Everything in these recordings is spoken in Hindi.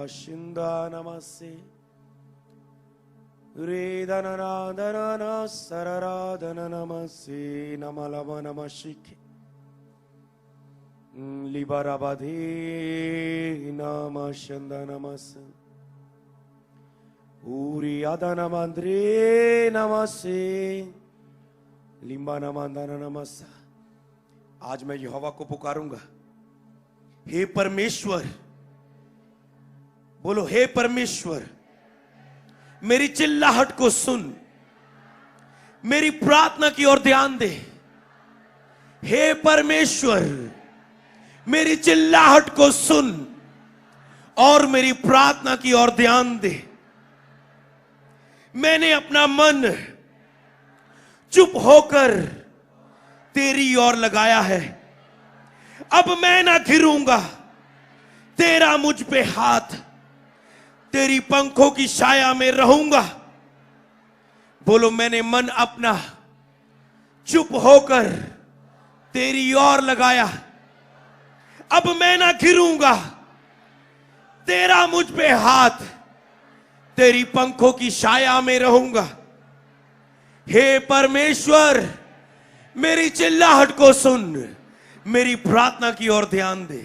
शिंदा नमस्ते रेदननादनना सरराधन नमस्ते नमलम नमशिखे लिबराबधे नम शिंदा नमस्ते ऊरी अदनमंद्रे नमस्ते लिंबा नमंदन नमस्ते। आज मैं यहोवा को पुकारूंगा, हे परमेश्वर, बोलो हे परमेश्वर, मेरी चिल्लाहट को सुन, मेरी प्रार्थना की ओर ध्यान दे। हे परमेश्वर, मेरी चिल्लाहट को सुन और मेरी प्रार्थना की ओर ध्यान दे। मैंने अपना मन चुप होकर तेरी ओर लगाया है। अब मैं ना घिरूंगा, तेरा मुझ पे हाथ, तेरी पंखों की छाया में रहूंगा। बोलो मैंने मन अपना चुप होकर तेरी ओर लगाया, अब मैं ना घिरूंगा, तेरा मुझ पे हाथ, तेरी पंखों की छाया में रहूंगा। हे परमेश्वर, मेरी चिल्लाहट को सुन, मेरी प्रार्थना की ओर ध्यान दे।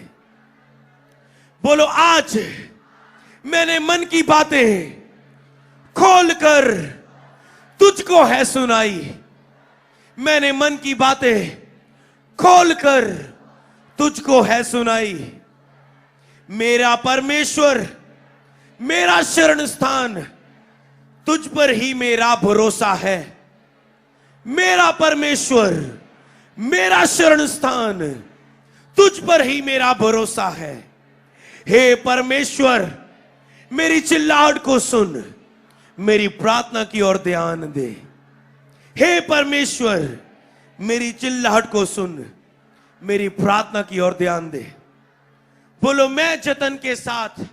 बोलो आज मैंने मन की बातें खोलकर तुझको है सुनाई। मैंने मन की बातें खोलकर तुझको है सुनाई। मेरा परमेश्वर, मेरा शरण स्थान, तुझ पर ही मेरा भरोसा है। मेरा परमेश्वर, मेरा शरण स्थान, तुझ पर ही मेरा भरोसा है। हे परमेश्वर, मेरी चिल्लाहट को सुन, मेरी प्रार्थना की ओर ध्यान दे। हे परमेश्वर, मेरी चिल्लाहट को सुन, मेरी प्रार्थना की ओर ध्यान दे। बोलो मैं जतन के साथ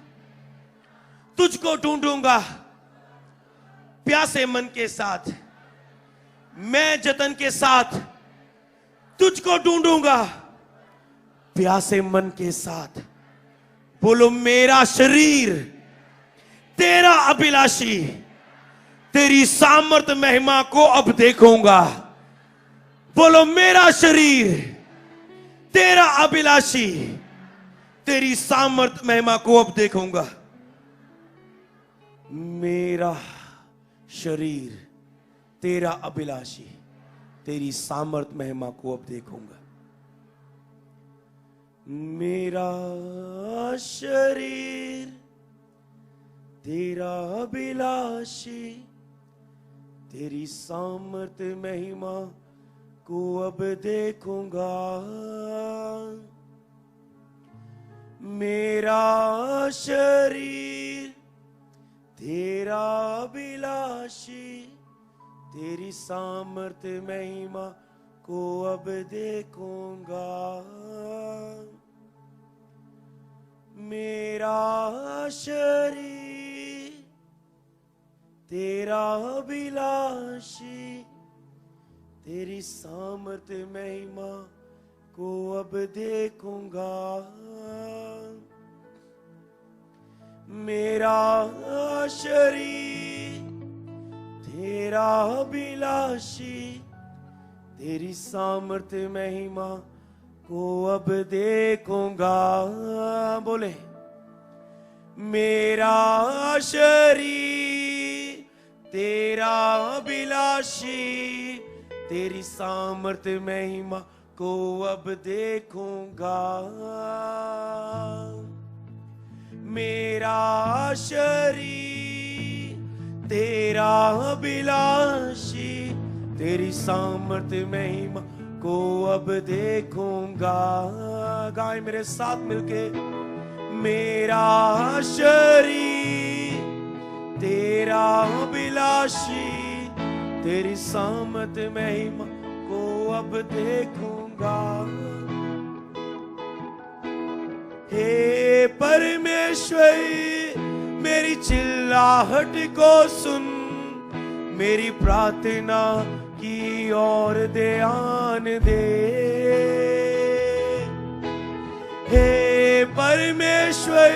तुझको ढूंढूंगा, प्यासे मन के साथ। मैं जतन के साथ तुझको ढूंढूंगा, प्यासे मन के साथ। बोलो मेरा शरीर तेरा अभिलाषी, तेरी सामर्थ महिमा को अब देखूंगा। बोलो मेरा शरीर तेरा अभिलाषी, तेरी सामर्थ महिमा को अब देखूंगा। मेरा शरीर तेरा अभिलाषी, तेरी सामर्थ महिमा को अब देखूंगा। मेरा शरीर तेरा अभिलाषी, तेरी सामर्थ महिमा को अब देखूंगा। मेरा शरीर तेरा अभिलाषी, तेरी सामर्थ महिमा को अब देखूंगा। मेरा शरीर तेरा अभिलाषी, तेरी सामर्थ महिमा को अब देखूंगा। मेरा शरीर तेरा अभिलाषी, तेरी सामर्थ महिमा को अब देखूंगा। बोले मेरा शरीर तेरा अभिलाषी, तेरी सामर्थ महिमा को अब देखूंगा। मेरा शरीर तेरा अभिलाषी, तेरी सामर्थ महिमा को अब देखूंगा। गाय मेरे साथ मिलके, मेरा शरीर तेरा अभिलाषी, तेरी सामर्थ महिमा को अब देखूंगा। हे परमेश्वर, मेरी चिल्लाहट को सुन, मेरी प्रार्थना की ओर ध्यान दे। हे परमेश्वर,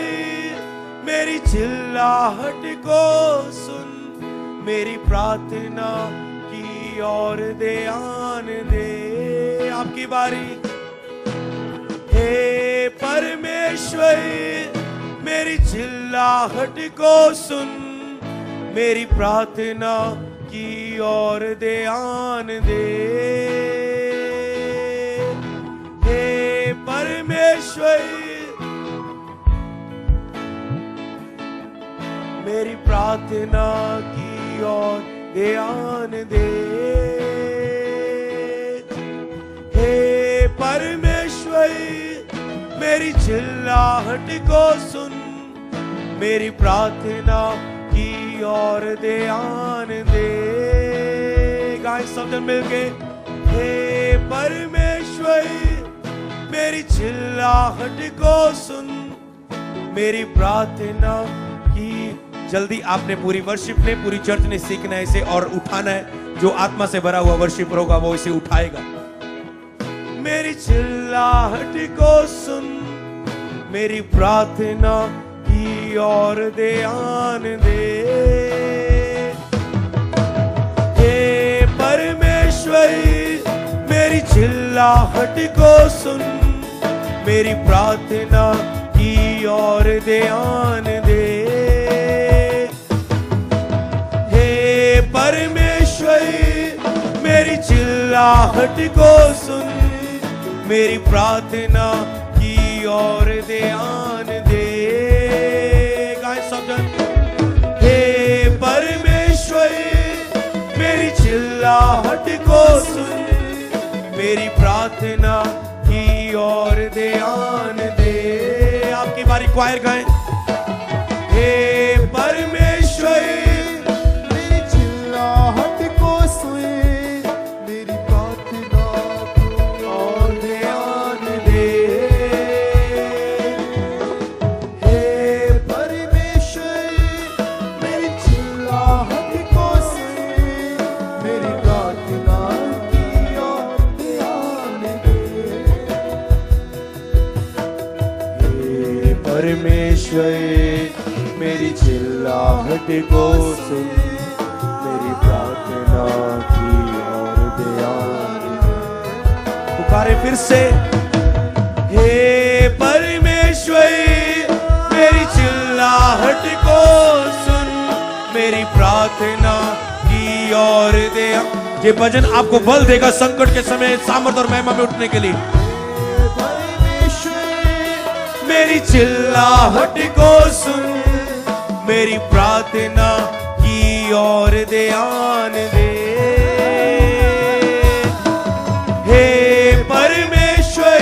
मेरी चिल्लाहट को सुन, मेरी प्रार्थना की ओर ध्यान दे। आपकी बारी। हे परमेश्वर, मेरी चिल्लाहट को सुन, मेरी प्रार्थना की ओर ध्यान दे। हे परमेश्वर, मेरी प्रार्थना की ओर ध्यान दे। हे परमेश्वर, मेरी चिल्लाहट को सुन, मेरी प्रार्थना की ओर ध्यान दे। गाएं सब जन मिलके। हे परमेश्वर, मेरी चिल्लाहट को सुन, मेरी प्रार्थना की। जल्दी आपने पूरी वर्शिप ने, पूरी चर्च ने सीखना है इसे और उठाना है। जो आत्मा से भरा हुआ वर्शिपर होगा वो इसे उठाएगा। मेरी चिल्लाहट को सुन, मेरी प्रार्थना की ओर ध्यान दे। हे परमेश्वर, मेरी चिल्लाहट को सुन, मेरी प्रार्थना की ओर ध्यान दे। हे परमेश्वर, मेरी चिल्लाहट को सुन, मेरी प्रार्थना की ओर ध्यान दे। गाएं सब जन। हे परमेश्वर, मेरी चिल्लाहट को सुन, मेरी प्रार्थना की ओर ध्यान दे। आपकी बारी। क्वायर गाएं। हे परमेश्वर, मेरी चिल्लाहट को सुन, मेरी प्रार्थना की ओर ध्यान दे। हे परमेश्वर, मेरी चिल्लाहट को सुन, मेरी प्रार्थना की ओर ध्यान दे। हे परमेश्वर, मेरी चिल्लाहट को सुन, मेरी प्रार्थना की ओर ध्यान दे। पुकारे फिर से। हे परमेश्वर, मेरी चिल्लाहट को सुन, मेरी प्रार्थना की ओर ध्यान। ये भजन आपको बल देगा संकट के समय सामर्थ और महिमा में उठने के लिए। मेरी चिल्लाहट को सुन, मेरी प्रार्थना की ओर ध्यान दे। हे परमेश्वर,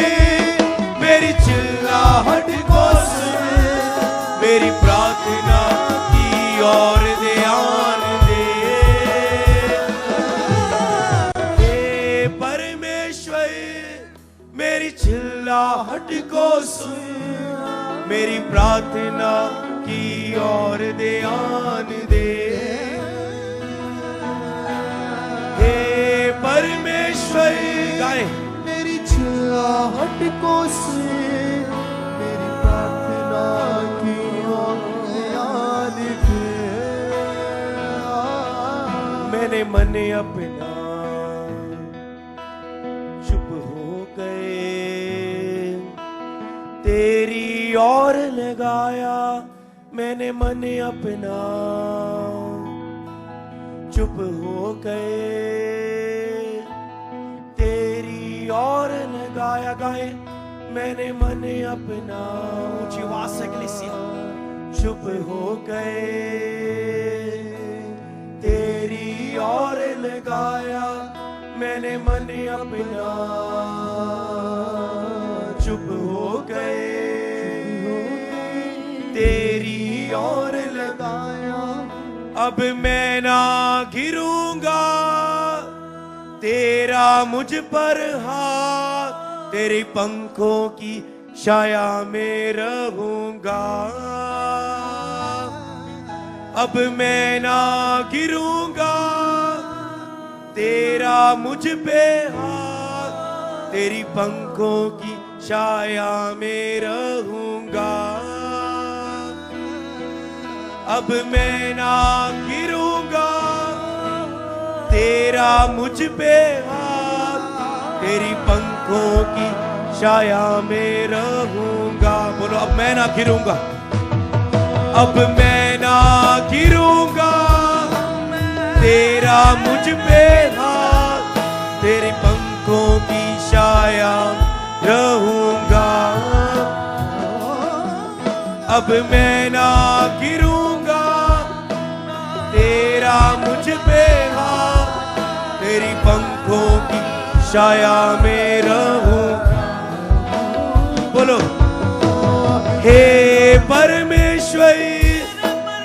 मेरी चिल्लाहट को सुन, मेरी प्रार्थना की ओर ध्यान दे। हे परमेश्वर, मेरी चिल्लाहट को सुन, मेरी प्रार्थना की ओर ध्यान दे। हे परमेश्वर। गाएं। मेरी चिल्लाहट को सुन, मेरी प्रार्थना की ओर ध्यान दे। मैंने मन अपना चुप हो गए, तेरी ओर लगाया। मैंने मन अपना चुप हो गए, तेरी ओर लगाया। गाए। मैंने मन अपना, ऊंची आवाज से कलीसिया, चुप हो गए, तेरी ओर लगाया। मैंने मन अपना चुप हो गए, तेरी ओर लगाया। अब मैं ना गिरूंगा, तेरा मुझ पर हाथ, तेरे पंखों की छाया में रहूंगा। अब मैं ना गिरूंगा, तेरा मुझ पे हाथ, तेरी पंखों की छाया में रहूंगा। अब मैं ना गिरूंगा, तेरा मुझ पे हाथ, तेरी पंखों की छाया में रहूंगा। बोलो अब मैं ना गिरूंगा, अब मैं ना गिरूंगा, तेरा मुझ पे हाथ, तेरी पंखों की छाया रहूंगा। अब मैं ना गिरूंगा, तेरा मुझ पे हाथ, तेरी पंखों की छाया में रहूंगा। बोलो हे परमेश्वर,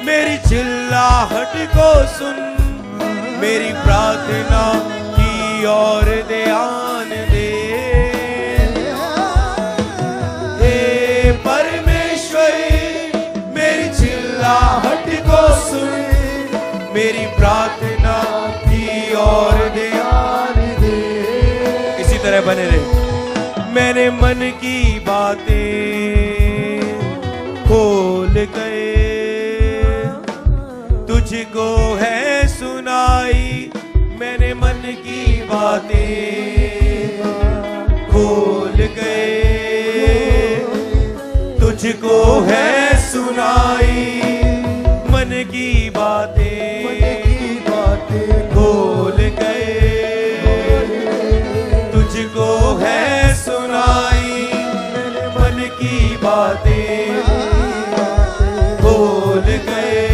मेरी चिल्लाहट को सुन, मेरी प्रार्थना की ओर ध्यान दे। हे परमेश्वर, मेरी चिल्लाहट को सुन, मेरी प्रार्थना की ओर ध्यान दे। इसी तरह बने रहे। मैंने मन की बातें खोल गए, तुझको है सुनाई। मैंने मन की बातें खोल गए, तुझको है सुनाई। मन की बातें खोल गए, तुझको है सुनाई। मन की बातें खोल गए,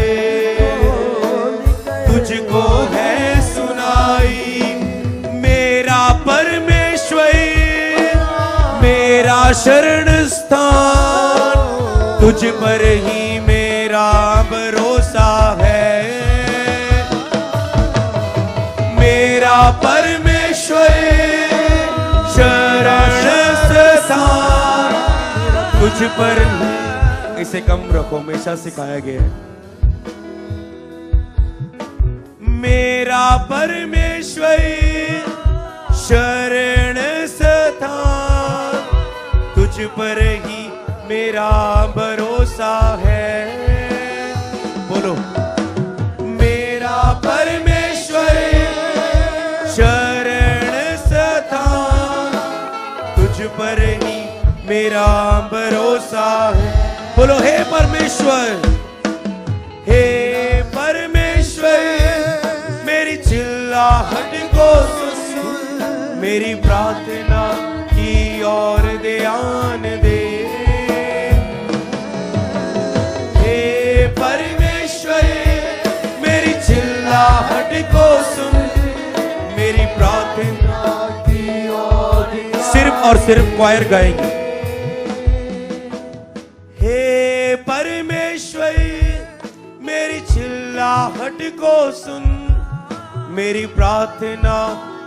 तुझको है सुनाई। मेरा परमेश्वर, मेरा शरण स्थान, तुझ पर ही मेरा भरोसा है। मेरा परमेश्वर, शरण स्थान, तुझ पर। इसे कम रखो, हमेशा सिखाया गया है। मेरा परमेश्वर, शरण स्थान, तुझ पर ही मेरा भरोसा है। बोलो मेरा परमेश्वर, शरण स्थान, तुझ पर ही मेरा भरोसा है। बोलो हे परमेश्वर, हे परमेश्वर, मेरी चिल्लाहट को सुन, मेरी प्रार्थना की ओर ध्यान दे। हे परमेश्वर, मेरी चिल्लाहट को सुन, मेरी प्रार्थना की ओर। सिर्फ और सिर्फ क्वायर गाएंगे। हे परमेश्वर, मेरी चिल्लाहट को सुन, मेरी प्रार्थना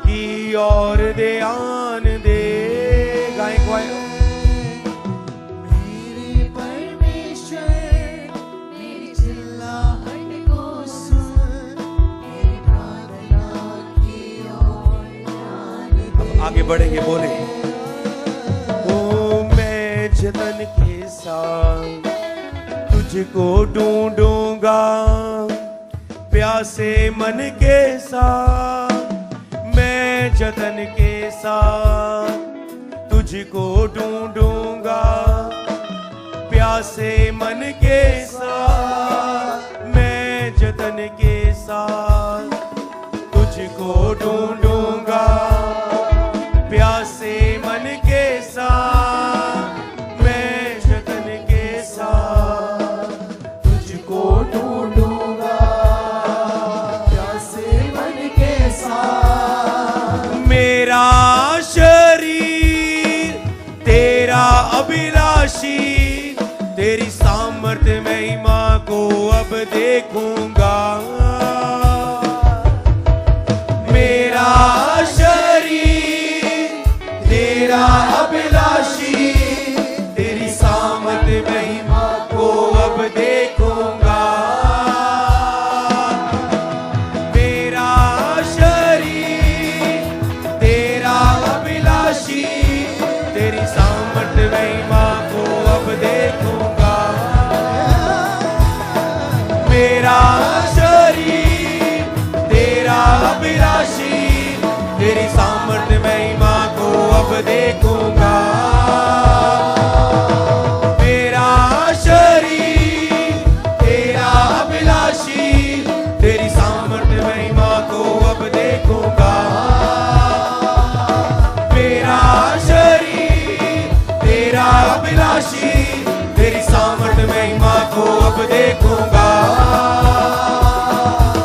की ओर ध्यान दे। गाएं क्वायर। मेरे परमेश्वर, मेरी चिल्लाहट को सुन, मेरी प्रार्थना की ओर ध्यान दे। आगे बढ़ेंगे, बोले ओ मैं जतन के साथ तुझको ढूंढूंगा, प्यासे मन के साथ मैं जतन के साथ तुझको ढूंढूंगा। प्यासे मन के साथ मैं जतन के साथ तुझको ढूंढूंगा। प्यासे मन के साथ मैं जतन के साथ तुझको ढूंढूंगा। प्यासे मन के साथ मेरा शरीर तेरा अभिलाषी, तेरी सामर्थ्य महिमा को अब देखूंगा। मेरा शरीर तेरा अभिलाषी, तेरी सामर्थ्य महिमा को अब देखूंगा। मेरा शरीर तेरा अभिलाषी, तेरी सामर्थ्य महिमा को अब देखूंगा। देखूंगा।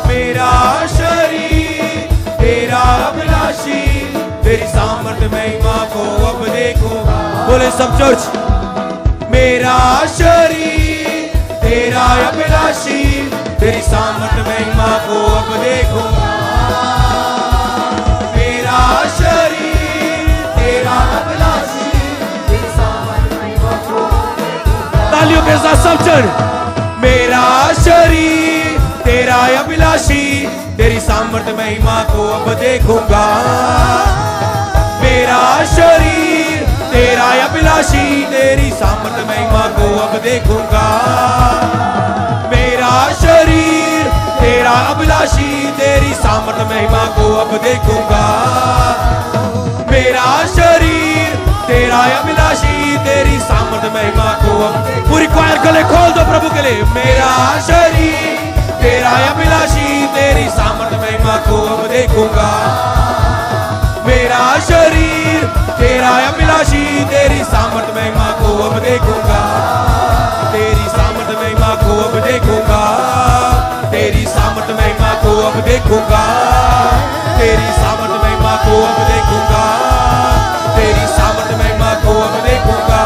मेरा शरीर तेरा अभिलाषी, तेरी सामर्थ महिमा को अब देखूंगा। बोले सब चर्च। मेरा शरीर तेरा अभिलाषी, तेरी सामर्थ महिमा को अब देखूंगा। मेरा शरीर तेरा अभिलाषी, तेरी सामर्थ महिमा को देखूंगा। तालियों के साथ सब चढ़। मेरा शरीर तेरा अभिलाषी, तेरी सामर्थ महिमा को अब देखूंगा। मेरा शरीर तेरा अभिलाषी, तेरी सामर्थ महिमा को अब देखूंगा। मेरा शरीर तेरा अभिलाषी, तेरी सामर्थ महिमा को अब देखूंगा। मेरा शरीर तेरा अभिलाषी, तेरी सामर्थ महिमा को अब। पूरी क्वायर गले खोल दो प्रभु के लिए। मेरा शरीर तेरा अभिलाषी, तेरी सामर्थ महिमा को अब देखूंगा। मेरा शरीर तेरा अभिलाषी, तेरी सामर्थ महिमा को अब देखूंगा। तेरी सामर्थ महिमा को अब देखूंगा। तेरी सामर्थ महिमा को अब देखूंगा। तेरी सामर्थ महिमा को अब देखूंगा। तेरी सामर्थ महिमा को अब देखूंगा।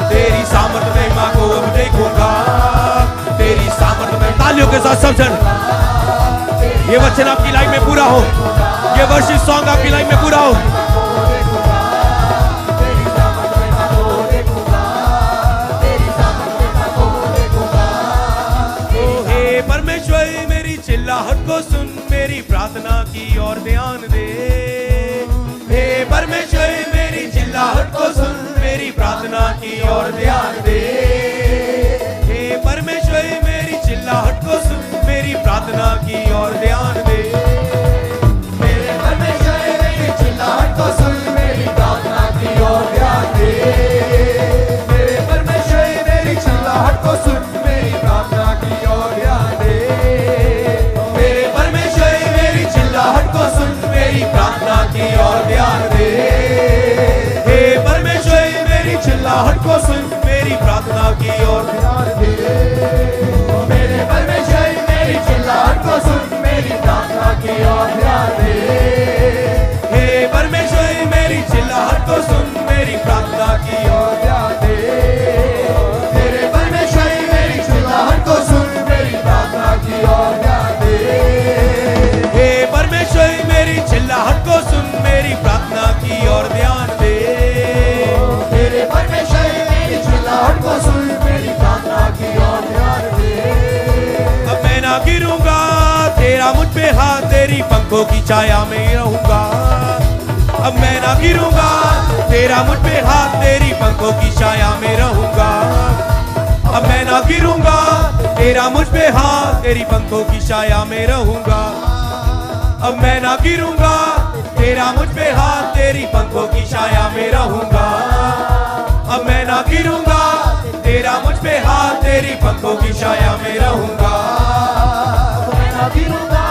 तेरी सामर्थ महिमा को अब देखूंगा। तेरी सामर्थ में तालियों के साथ सब जन। ये वचन आपकी लाइफ में पूरा हो, ये वर्शिप सॉन्ग आपकी लाइफ में पूरा हो। ओ हे परमेश्वर, मेरी चिल्लाहट को सुन, मेरी प्रार्थना की ओर ध्यान दे। हे परमेश्वर, मेरी चिल्लाहट को सुन, मेरी प्रार्थना की ओर ध्यान दे। हे परमेश्वर, मेरी चिल्लाहट को सुन, मेरी प्रार्थना की ओर ध्यान दे। मेरे परमेश्वर, मेरी चिल्लाहट को सुन, मेरी प्रार्थना की ओर ध्यान दे। मेरे परमेश्वर, मेरी चिल्लाहट को सुन, मेरी प्रार्थना की ओर ध्यान दे। मेरे परमेश्वर, मेरी चिल्लाहट को सुन, मेरी प्रार्थना की ओर ध्यान दे। हे परमेश्वर, मेरी चिल्लाहट को सुन, मेरी प्रार्थना की ओर ध्यान दे। मेरे परमेश्वर, मेरी चिल्लाहट को सुन, मेरी प्रार्थना की ओर ध्यान दे। हे परमेश्वर, मेरी चिल्लाहट को सुन, मेरी प्रार्थना की ओर ध्यान दे। मेरे परमेश्वर, मेरी चिल्लाहट को सुन, मेरी प्रार्थना की ओर ध्यान दे। हे परमेश्वर, मेरी चिल्लाहट को सुन, मेरी प्रार्थना की ओर ध्यान दे। मेरे परमेश्वर, मेरी चिल्लाहट को सुन, मेरी प्रार्थना की ओर ध्यान दे। अब मैं ना गिरूंगा, तेरा मुझ पे हाथ, तेरी पंखों की छाया में रहूंगा। अब मैं ना गिरूंगा, तेरा मुझ पे हाथ, तेरी पंखों की छाया में रहूंगा। अब मैं ना गिरूंगा, तेरा मुझ पे हाथ, तेरी पंखों की छाया में रहूंगा। अब मैं ना गिरूंगा, तेरा मुझ पे हाथ, तेरी पंखों की छाया में रहूंगा। अब मैं ना गिरूंगा, तेरा मुझ पे हाथ, तेरी पंखों की छाया में रहूंगा। मैं ना गिरूंगा,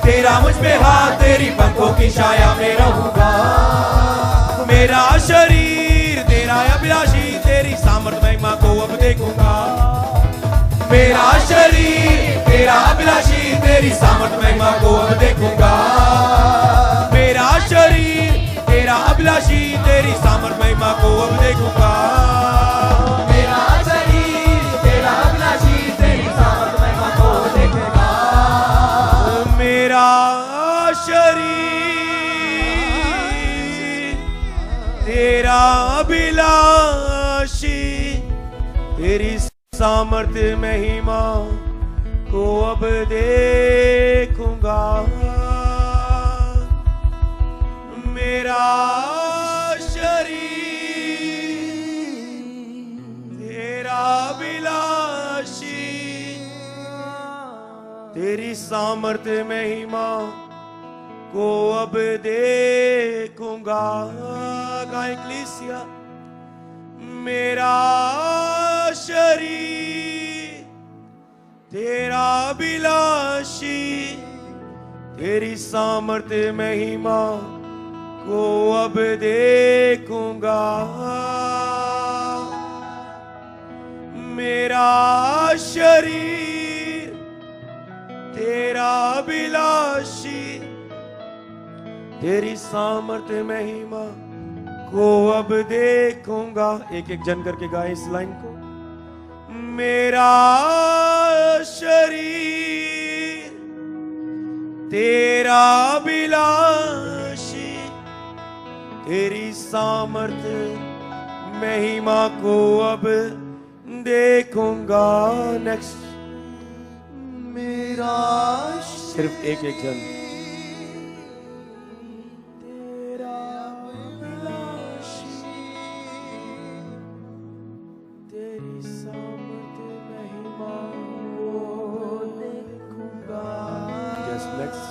तेरा मुझ पे हाथ, तेरी पंखों की छाया में रहूंगा। मेरा शरीर तेरा अभिलाषी, तेरी सामर्थ महिमा को अब देखूंगा। मेरा शरीर तेरा अभिलाषी, तेरी सामर्थ महिमा को अब देखूंगा। मेरा शरीर तेरा अभिलाषी, तेरी सामर्थ महिमा को अब देखूंगा। मेरा शरीर तेरा अभिलाषी, तेरी सामर्थ महिमा को देखेगा। मेरा शरीर तेरा अभिलाषी, तेरी सामर्थ महिमा को अब देखूंगा। मेरा शरीर तेरा अभिलाषी, तेरी सामर्थ महिमा को अब देखूंगा। गाय क्लीसिया। मेरा शरीर तेरा अभिलाषी, तेरी सामर्थ महिमा को अब देखूंगा। मेरा शरीर तेरा अभिलाषी, तेरी सामर्थ्य महिमा को अब देखूंगा। एक एक जन करके गाए इस लाइन को। मेरा शरीर तेरा अभिलाषी, तेरी सामर्थ्य महिमा को अब देखूंगा। नेक्स्ट, मेरा सिर्फ एक एक जन। तेरा अभिलाषी, तेरी सामर्थ्य महिमा को देखूंगा। Yes, next.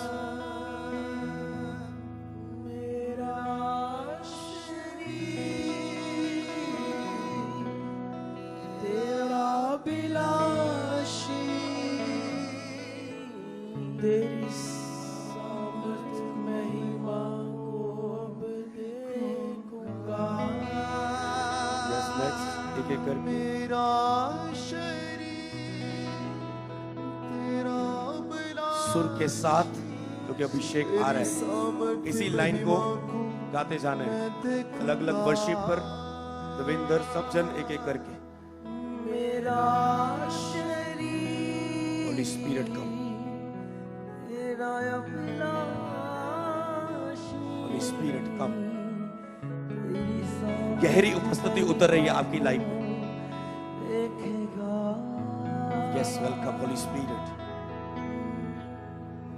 मेरा शरीर तेरा अभिलाषी, तेरी सामर्थ्य महिमा को अब देखूंगा। Yes, next. एक एक करके। मेरा शरीर तेरा अभिलाषी, सुर के साथ, क्योंकि अभिषेक आ रहा है, इसी लाइन को गाते जाना है। अलग अलग वर्शिप पर रविंदर सब जन एक एक करके। मेरा शरीर होली स्पिरिट कम, तेरा अभिलाषी, होली स्पिरिट कम। तेरी सामर्थ्य गहरी उपस्थिति उतर रही है आपकी लाइफ में। देखेगा। यस, वेलकम होली स्पिरिट,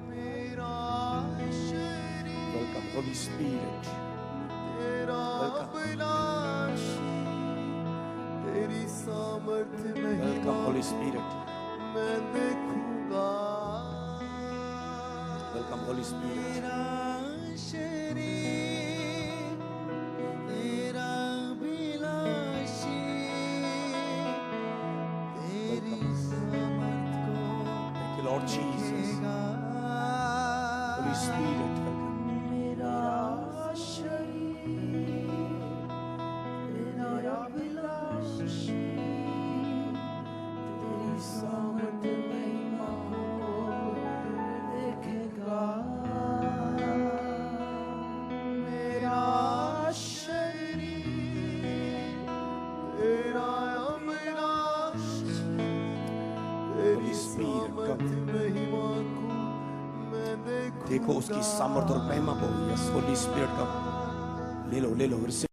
मेरा शरीर वेलकम होली स्पिरिट, तेरा अभिलाषी, तेरी सामर्थ्य वेलकम महिमा होली स्पिरिट, मैं देखूंगा। Welcome Holi spirit. मेरा शरीर तेरा अभिलाषी, तेरी सामर्थ को Thank you, Lord Jesus. Holy Spirit, welcome. मेरा शरीर तेरा अभिलाषी, तेरी सामर्थ महिमा को देखेगा। मेरा शरीर तेरा अभिलाषी, तेरी सामर्थ महिमा को मैं देखूंगा। देखो उसकी सामर्थ और महिमा को। यस, होली स्पिरिट का ले लो, ले लो।